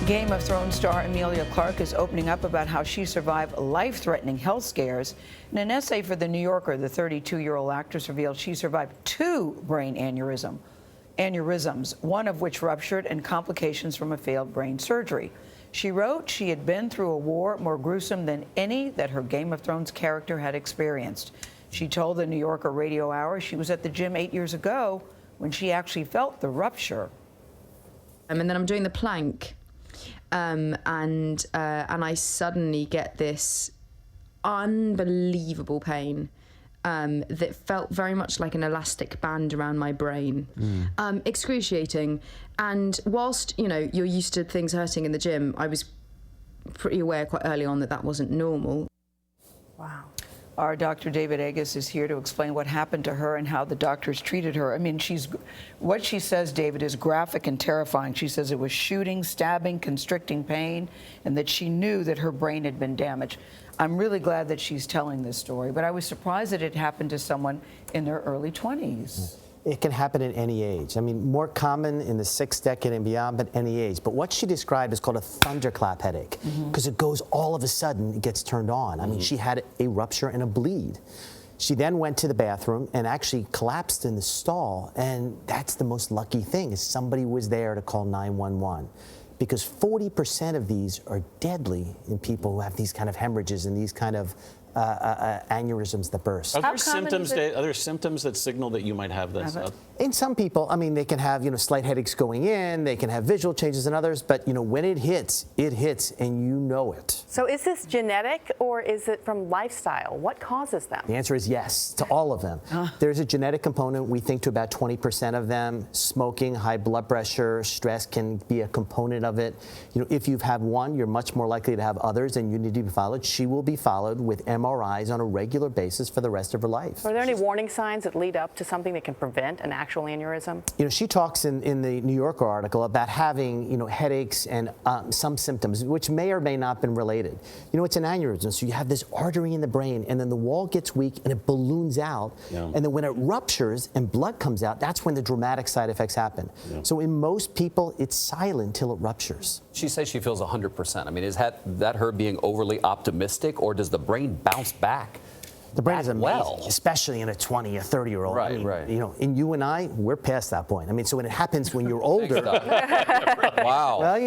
Game of Thrones star Emilia Clarke is opening up about how she survived life-threatening health scares. In an essay for The New Yorker, the 32-year-old actress revealed she survived 2 brain aneurysms, one of which ruptured and complications from a failed brain surgery. She wrote she had been through a war more gruesome than any that her Game of Thrones character had experienced. She told the New Yorker Radio Hour she was at the gym 8 years ago when she actually felt the rupture. And then I'm doing the plank. And I suddenly get this unbelievable pain that felt very much like an elastic band around my brain. Excruciating. And whilst, you're used to things hurting in the gym, I was pretty aware quite early on that that wasn't normal. Wow. Our Dr. David Agus is here to explain what happened to her and how the doctors treated her. I mean, what she says, David, is graphic and terrifying. She says it was shooting, stabbing, constricting pain, and that she knew that her brain had been damaged. I'm really glad that she's telling this story, but I was surprised that it happened to someone in their early 20s. It can happen at any age. I mean, more common in the 6th decade and beyond, but any age. But what she described is called a thunderclap headache, because it goes all of a sudden, it gets turned on. I mean, she had a rupture and a bleed. She then went to the bathroom and actually collapsed in the stall, and that's the most lucky thing, is somebody was there to call 911. Because 40% of these are deadly in people who have these kind of hemorrhages and these kind of aneurysms that burst. Are there symptoms that signal that you might have this? In some people, I mean, they can have, slight headaches going in, they can have visual changes in others, but, when it hits, and you know it. So is this genetic or is it from lifestyle? What causes them? The answer is yes, to all of them. There's a genetic component, we think to about 20% of them. Smoking, high blood pressure, stress can be a component of it. If you've had one, you're much more likely to have others, and you need to be followed. She will be followed with MRIs on a regular basis for the rest of her life. Are there any warning signs that lead up to something that can prevent an actual aneurysm? She talks in the New Yorker article about having, headaches and some symptoms, which may or may not have been related. It's an aneurysm, so you have this artery in the brain, and then the wall gets weak and it balloons out. And then when it ruptures and blood comes out, that's when the dramatic side effects happen. So in most people, it's silent till it ruptures. She says she feels 100%. I mean, is that her being overly optimistic, or does the brain bounce back? The brain is amazing, especially in a 20 or 30-year-old. Right, right. And you and I, we're past that point. I mean, so when it happens when you're older. Wow. Well,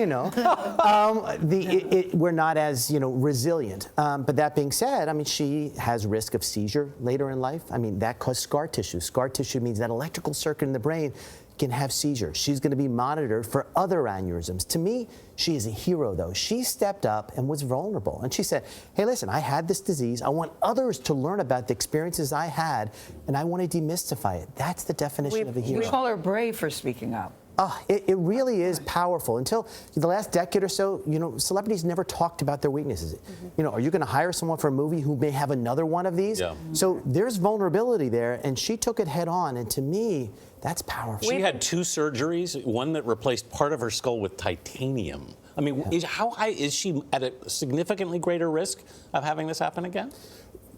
we're not as, resilient. But that being said, I mean, she has risk of seizure later in life. I mean, that causes scar tissue. Scar tissue means that electrical circuit in the brain can have seizures. She's going to be monitored for other aneurysms. To me, she is a hero, though. She stepped up and was vulnerable. And she said, hey, listen, I had this disease. I want others to learn about the experiences I had, and I want to demystify it. That's the definition of a hero. We call her brave for speaking up. It really is powerful. Until the last decade or so, celebrities never talked about their weaknesses. Are you going to hire someone for a movie who may have another one of these? So there's vulnerability there, and she took it head on, and to me, that's powerful. She had 2 surgeries, one that replaced part of her skull with titanium. I mean, how high is she at a significantly greater risk of having this happen again?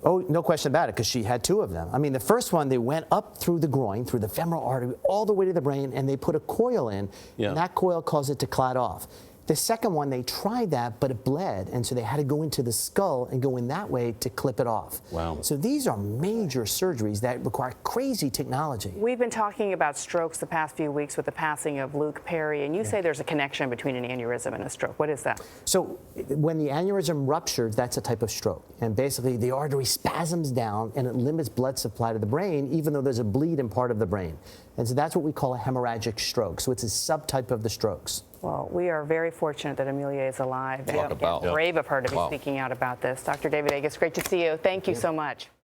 Oh, no question about it, because she had 2 of them. I mean, the first one, they went up through the groin, through the femoral artery, all the way to the brain, and they put a coil in, and that coil caused it to clot off. The second one, they tried that, but it bled, and so they had to go into the skull and go in that way to clip it off. Wow. So these are major surgeries that require crazy technology. We've been talking about strokes the past few weeks with the passing of Luke Perry, and you say there's a connection between an aneurysm and a stroke. What is that? So when the aneurysm ruptures, that's a type of stroke. And basically, the artery spasms down, and it limits blood supply to the brain, even though there's a bleed in part of the brain. And so that's what we call a hemorrhagic stroke. So it's a subtype of the strokes. Well, we are very fortunate that Emilia is alive, and brave of her to be speaking out about this. Dr. David Agus, great to see you. Thank you so much.